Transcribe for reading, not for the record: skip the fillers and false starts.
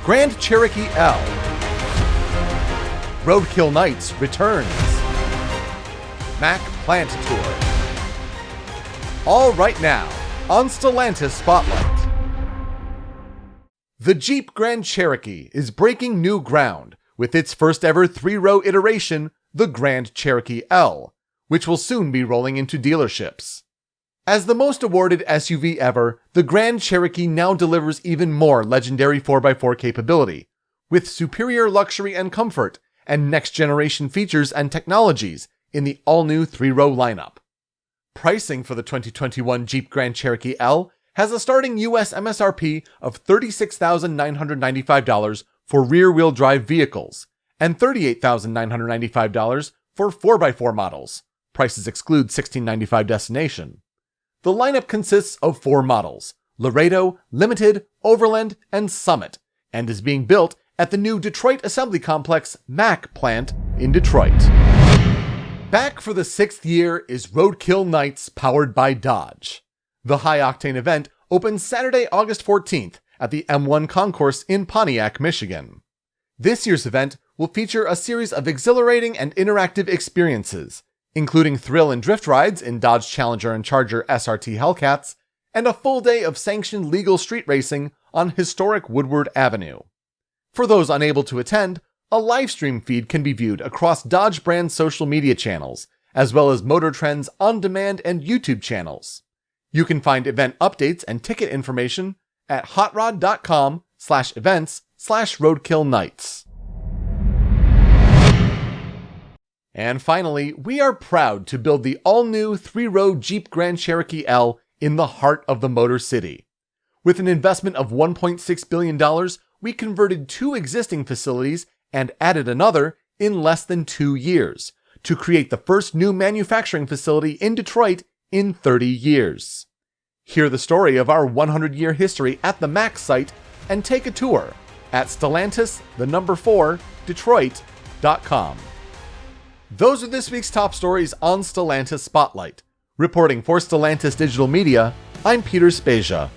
Grand Cherokee L. Roadkill Nights returns. Mack Plant Tour. All right now on Stellantis Spotlight. The Jeep Grand Cherokee is breaking new ground with its first ever 3-row iteration, the Grand Cherokee L, which will soon be rolling into dealerships. As the most awarded SUV ever, the Grand Cherokee now delivers even more legendary 4x4 capability, with superior luxury and comfort and next-generation features and technologies in the all-new 3-row lineup. Pricing for the 2021 Jeep Grand Cherokee L has a starting US MSRP of $36,995 for rear-wheel drive vehicles and $38,995 for 4x4 models. Prices exclude $1,695 destination. The lineup consists of 4 models: Laredo, Limited, Overland, and Summit, and is being built at the new Detroit Assembly Complex Mack plant in Detroit. Back for the 6th year is Roadkill Nights powered by Dodge. The high-octane event opens Saturday, August 14th at the M1 Concourse in Pontiac, Michigan. This year's event will feature a series of exhilarating and interactive experiences, including thrill and drift rides in Dodge Challenger and Charger SRT Hellcats, and a full day of sanctioned legal street racing on historic Woodward Avenue. For those unable to attend, a livestream feed can be viewed across Dodge brand social media channels, as well as Motor Trend's on-demand and YouTube channels. You can find event updates and ticket information at hotrod.com/events/roadkillnights. And finally, we are proud to build the all-new 3-row Jeep Grand Cherokee L in the heart of the Motor City. With an investment of $1.6 billion, we converted 2 existing facilities and added another in less than 2 years to create the first new manufacturing facility in Detroit in 30 years. Hear the story of our 100-year history at the Mack site and take a tour at Stellantis4Detroit.com. Those are this week's top stories on Stellantis Spotlight. Reporting for Stellantis Digital Media, I'm Peter Spezia.